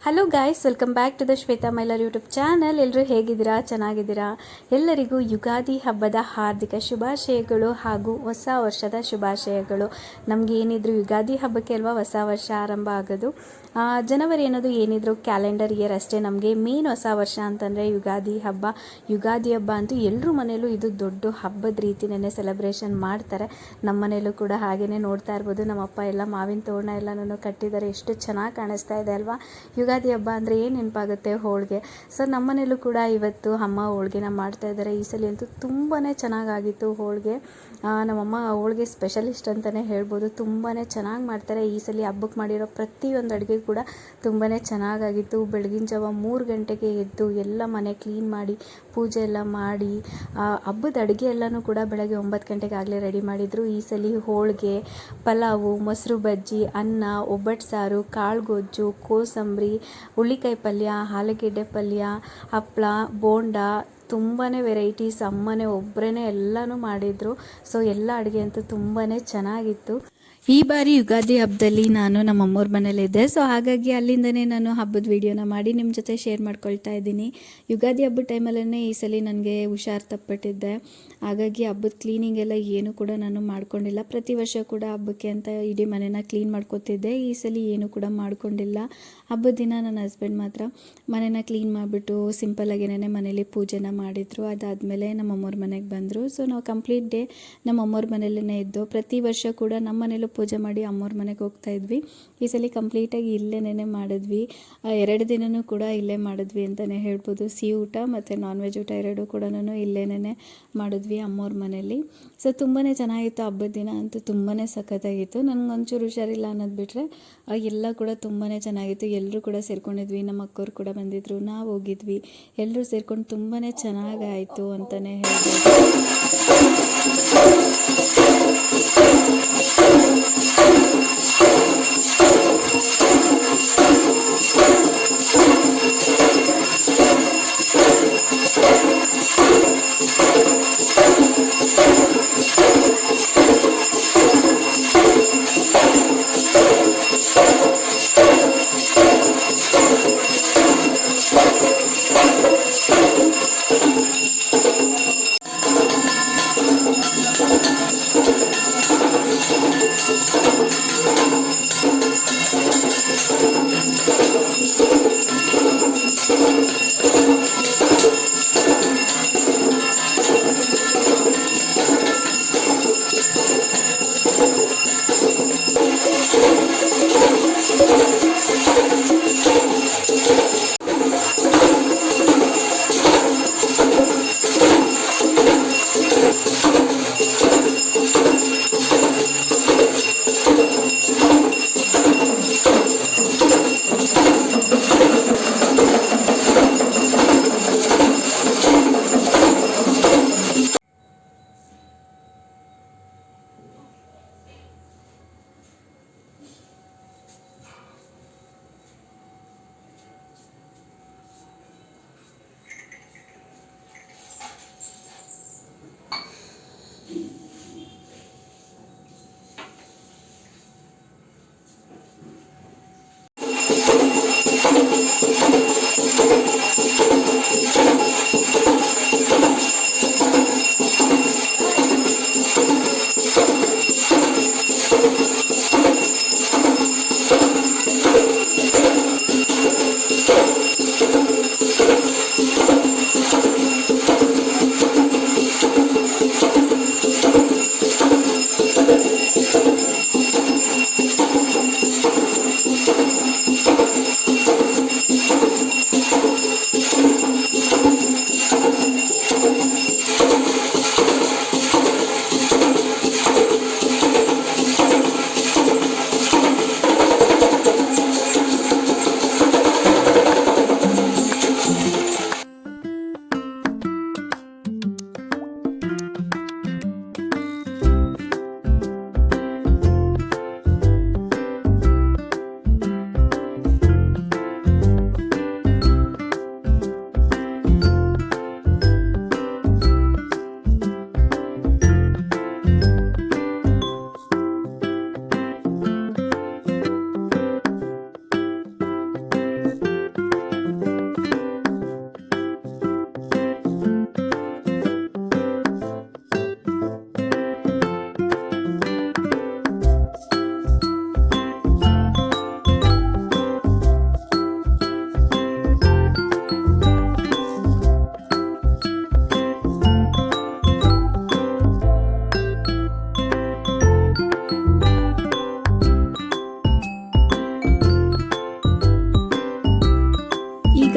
Hello guys, welcome back to the Shweta ಮೈಲರ್ YouTube channel. ಎಲ್ಲರೂ ಹೇಗಿದ್ದೀರಾ? ಚೆನ್ನಾಗಿದ್ದೀರಾ? ಎಲ್ಲರಿಗೂ ಯುಗಾದಿ ಹಬ್ಬದ ಹಾರ್ದಿಕ ಶುಭಾಶಯಗಳು ಹಾಗೂ ಹೊಸ ವರ್ಷದ ಶುಭಾಶಯಗಳು. ನಮಗೆ ಏನಿದ್ರು ಯುಗಾದಿ ಹಬ್ಬಕ್ಕೆ ಅಲ್ವಾ ಹೊಸ ವರ್ಷ ಆರಂಭ ಆಗೋದು. ಜನವರಿ ಅನ್ನೋದು ಏನಿದ್ರು ಕ್ಯಾಲೆಂಡರ್ ಇಯರ್ ಅಷ್ಟೇ. ನಮಗೆ ಮೇನ್ ಹೊಸ ವರ್ಷ ಅಂತಂದರೆ ಯುಗಾದಿ ಹಬ್ಬ. ಯುಗಾದಿ ಹಬ್ಬ ಅಂತೂ ಎಲ್ಲರ ಮನೆಯಲ್ಲೂ ಇದು ದೊಡ್ಡ ಹಬ್ಬದ ರೀತಿಯೇ ಸೆಲೆಬ್ರೇಷನ್ ಮಾಡ್ತಾರೆ. ನಮ್ಮ ಮನೆಯಲ್ಲೂ ಕೂಡ ಹಾಗೆಯೇ ನೋಡ್ತಾ ಇರ್ಬೋದು. ನಮ್ಮಪ್ಪ ಎಲ್ಲ ಮಾವಿನ ತೋರಣ ಎಲ್ಲನೂ ಕಟ್ಟಿದ್ದಾರೆ. ಎಷ್ಟು ಚೆನ್ನಾಗಿ ಕಾಣಿಸ್ತಾ ಇದೆ ಅಲ್ವಾ? ಯುಗಾದಿ ಹಬ್ಬ ಅಂದರೆ ಏನು ನೆನಪಾಗುತ್ತೆ? ಹೋಳಿಗೆ. ಸೊ ನಮ್ಮನೇಲೂ ಕೂಡ ಇವತ್ತು ಅಮ್ಮ ಹೋಳಿಗೆನ ಮಾಡ್ತಾ ಇದ್ದಾರೆ. ಈ ಸಲ ಅಂತೂ ತುಂಬಾ ಚೆನ್ನಾಗಾಗಿತ್ತು ಹೋಳಿಗೆ. ನಮ್ಮಮ್ಮ ಹೋಳಿಗೆ ಸ್ಪೆಷಲಿಸ್ಟ್ ಅಂತಲೇ ಹೇಳ್ಬೋದು. ತುಂಬಾ ಚೆನ್ನಾಗಿ ಮಾಡ್ತಾರೆ. ಈ ಸಲ ಹಬ್ಬಕ್ಕೆ ಮಾಡಿರೋ ಪ್ರತಿಯೊಂದು ಅಡುಗೆ ಕೂಡ ತುಂಬಾ ಚೆನ್ನಾಗಾಗಿತ್ತು. ಬೆಳಗಿನ ಜಾವ 3 ಗಂಟೆಗೆ ಎದ್ದು ಎಲ್ಲ ಮನೆ ಕ್ಲೀನ್ ಮಾಡಿ ಪೂಜೆ ಎಲ್ಲ ಮಾಡಿ ಹಬ್ಬದ ಅಡುಗೆ ಎಲ್ಲನೂ ಕೂಡ ಬೆಳಗ್ಗೆ 9 ಗಂಟೆಗೆ ಆಗಲೇ ರೆಡಿ ಮಾಡಿದರು. ಈ ಸಲ ಹೋಳಿಗೆ, ಪಲಾವು, ಮೊಸರು ಬಜ್ಜಿ, ಅನ್ನ, ಒಬ್ಬಟ್ಟು ಸಾರು, ಕಾಳುಗೊಜ್ಜು, ಕೋಸಂಬರಿ, ಹುಳ್ಳಿಕಾಯಿ ಪಲ್ಯ, ಆಲೂಗೆಡ್ಡೆ ಪಲ್ಯ, ಹಪ್ಪಳ, ಬೋಂಡ, ತುಂಬಾ ವೆರೈಟೀಸ್ ಅಮ್ಮನೇ ಒಬ್ಬರೇ ಎಲ್ಲನೂ ಮಾಡಿದರು. ಸೊ ಎಲ್ಲ ಅಡುಗೆ ಅಂತೂ ತುಂಬಾ ಚೆನ್ನಾಗಿತ್ತು. ಈ ಬಾರಿ ಯುಗಾದಿ ಹಬ್ಬದಲ್ಲಿ ನಾನು ನಮ್ಮ ಅಮ್ಮವ್ರ ಮನೇಲಿದ್ದೆ. ಸೊ ಹಾಗಾಗಿ ಅಲ್ಲಿಂದನೇ ನಾನು ಹಬ್ಬದ ವೀಡಿಯೋನ ಮಾಡಿ ನಿಮ್ಮ ಜೊತೆ ಶೇರ್ ಮಾಡ್ಕೊಳ್ತಾ ಇದ್ದೀನಿ. ಯುಗಾದಿ ಹಬ್ಬದ ಟೈಮಲ್ಲೇ ಈ ಸಲ ನನಗೆ ಹುಷಾರು ತಪ್ಪಿಟ್ಟಿದ್ದೆ. ಹಾಗಾಗಿ ಹಬ್ಬದ ಕ್ಲೀನಿಂಗ್ ಎಲ್ಲ ಏನು ಕೂಡ ನಾನು ಮಾಡ್ಕೊಂಡಿಲ್ಲ. ಪ್ರತಿ ವರ್ಷ ಕೂಡ ಹಬ್ಬಕ್ಕೆ ಅಂತ ಇಡೀ ಮನೇನ ಕ್ಲೀನ್ ಮಾಡ್ಕೊತಿದ್ದೆ. ಈ ಸಲ ಏನು ಕೂಡ ಮಾಡ್ಕೊಂಡಿಲ್ಲ. ಹಬ್ಬದ ದಿನ ನನ್ನ ಹಸ್ಬೆಂಡ್ ಮಾತ್ರ ಮನೇನ ಕ್ಲೀನ್ ಮಾಡಿಬಿಟ್ಟು ಸಿಂಪಲ್ಲಾಗೇನೆ ಮನೇಲಿ ಪೂಜೆನ ಮಾಡಿದರು. ಅದಾದಮೇಲೆ ನಮ್ಮ ಅಮ್ಮವ್ರ ಮನೆಗೆ ಬಂದರು. ಸೊ ನಾವು ಕಂಪ್ಲೀಟ್ ಡೇ ನಮ್ಮ ಅಮ್ಮವ್ರ ಮನೆಯಲ್ಲೇ ಇದ್ದು ಪ್ರತಿ ವರ್ಷ ಕೂಡ ನಮ್ಮ ಮನೇಲೂ ಪೂಜೆ ಮಾಡಿ ಅಮ್ಮವ್ರ ಮನೆಗೆ ಹೋಗ್ತಾ ಇದ್ವಿ. ಈ ಸಲ ಕಂಪ್ಲೀಟಾಗಿ ಇಲ್ಲೇನೇ ಮಾಡಿದ್ವಿ. 2 ದಿನವೂ ಕೂಡ ಇಲ್ಲೇ ಮಾಡಿದ್ವಿ ಅಂತಲೇ ಹೇಳ್ಬೋದು. ಸಿಹಿ ಊಟ ಮತ್ತು ನಾನ್ ವೆಜ್ ಊಟ 2 ಕೂಡ ಇಲ್ಲೇನೇ ಮಾಡಿದ್ವಿ ಅಮ್ಮವ್ರ ಮನೇಲಿ. ಸೊ ತುಂಬಾ ಚೆನ್ನಾಗಿತ್ತು. ಹಬ್ಬದ ದಿನ ಅಂತೂ ತುಂಬಾ ಸಖತ್ತಾಗಿತ್ತು. ನನಗೊಂಚೂರು ಹುಷಾರಿಲ್ಲ ಅನ್ನೋದು ಬಿಟ್ಟರೆ ಎಲ್ಲ ಕೂಡ ತುಂಬಾ ಚೆನ್ನಾಗಿತ್ತು. ಎಲ್ಲರೂ ಕೂಡ ಸೇರ್ಕೊಂಡಿದ್ವಿ. ನಮ್ಮ ಅಕ್ಕವ್ರು ಕೂಡ ಬಂದಿದ್ದರು, ನಾವು ಹೋಗಿದ್ವಿ. ಎಲ್ಲರೂ ಸೇರ್ಕೊಂಡು ತುಂಬಾ ಚೆನ್ನಾಗಾಯಿತು ಅಂತಲೇ ಹೇಳ್ಬೋದು.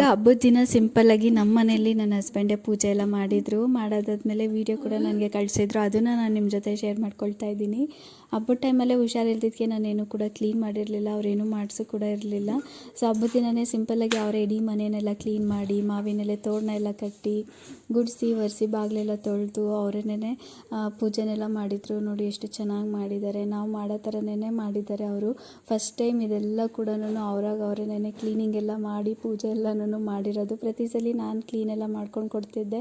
ಹಬ್ಬದ ದಿನ ಸಿಂಪಲ್ಲಾಗಿ ನಮ್ಮ ಮನೆಯಲ್ಲಿ ನನ್ನ ಹಸ್ಬೆಂಡೇ ಪೂಜೆ ಎಲ್ಲ ಮಾಡಿದರು. ಮಾಡಾದಾದ್ಮೇಲೆ ವೀಡಿಯೋ ಕೂಡ ನನಗೆ ಕಳಿಸಿದ್ರು, ಅದನ್ನು ನಾನು ನಿಮ್ಮ ಜೊತೆ ಶೇರ್ ಮಾಡ್ಕೊಳ್ತಾ ಇದ್ದೀನಿ. ಹಬ್ಬದ ಟೈಮಲ್ಲೇ ಹುಷಾರಿಲ್ದಿದ್ದಕ್ಕೆ ನಾನೇನು ಕೂಡ ಕ್ಲೀನ್ ಮಾಡಿರಲಿಲ್ಲ, ಅವರೇನು ಮಾಡಿಸು ಕೂಡ ಇರಲಿಲ್ಲ. ಸೊ ಹಬ್ಬದ ದಿನವೇ ಸಿಂಪಲ್ಲಾಗಿ ಅವರೇ ಇಡೀ ಮನೆಯನ್ನೆಲ್ಲ ಕ್ಲೀನ್ ಮಾಡಿ, ಮಾವಿನೆಲೆ ತೋರಣ ಎಲ್ಲ ಕಟ್ಟಿ, ಗುಡಿಸಿ ಒರೆಸಿ, ಬಾಗಿಲೆಲ್ಲ ತೊಳೆದು ಅವರೇನೇ ಪೂಜೆನೆಲ್ಲ ಮಾಡಿದರು. ನೋಡಿ ಎಷ್ಟು ಚೆನ್ನಾಗಿ ಮಾಡಿದ್ದಾರೆ. ನಾವು ಮಾಡೋ ಥರನೇ ಮಾಡಿದ್ದಾರೆ ಅವರು. ಫಸ್ಟ್ ಟೈಮ್ ಇದೆಲ್ಲ ಕೂಡ ಅವ್ರಾಗ ಅವರೇನೇ ಕ್ಲೀನಿಂಗ್ ಎಲ್ಲ ಮಾಡಿ ಪೂಜೆ ಎಲ್ಲನೂ ಮಾಡಿರೋದು. ಪ್ರತಿ ಸಲ ನಾನು ಕ್ಲೀನೆಲ್ಲ ಮಾಡ್ಕೊಂಡು ಕೊಡ್ತಿದ್ದೆ.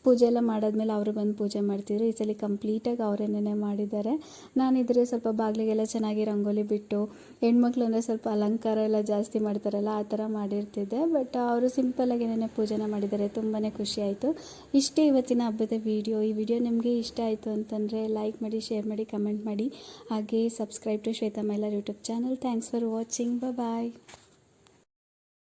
ಪೂಜೆ ಎಲ್ಲ ಮಾಡಾದ್ಮೇಲೆ ಅವರು ಬಂದು ಪೂಜೆ ಮಾಡ್ತಿದ್ರು. ಈ ಸಲ ಕಂಪ್ಲೀಟಾಗಿ ಅವರೇನೇ ಮಾಡಿದ್ದಾರೆ. ನಾನಿದ್ರೆ ಸ್ವಲ್ಪ ಬಾಗಿಲಿಗೆಲ್ಲ ಚೆನ್ನಾಗಿ ರಂಗೋಲಿ ಬಿಟ್ಟು, ಹೆಣ್ಮಕ್ಳು ಅಂದರೆ ಸ್ವಲ್ಪ ಅಲಂಕಾರ ಎಲ್ಲ ಜಾಸ್ತಿ ಮಾಡ್ತಾರಲ್ಲ, ಆ ಥರ ಮಾಡಿರ್ತಿದ್ದೆ. ಬಟ್ ಅವರು ಸಿಂಪಲ್ಲಾಗೇನೇ ಪೂಜೆನ ಮಾಡಿದ್ದಾರೆ. ತುಂಬಾ ಖುಷಿ ಆಯಿತು. ಇಷ್ಟೇ ಇವತ್ತಿನ ಹಬ್ಬದ ವಿಡಿಯೋ. ಈ ವಿಡಿಯೋ ನಿಮಗೆ ಇಷ್ಟ ಆಯಿತು ಅಂತಂದರೆ ಲೈಕ್ ಮಾಡಿ, ಶೇರ್ ಮಾಡಿ, ಕಮೆಂಟ್ ಮಾಡಿ. ಹಾಗೆ subscribe to Shweta Mailar YouTube channel. Thanks for watching. Bye.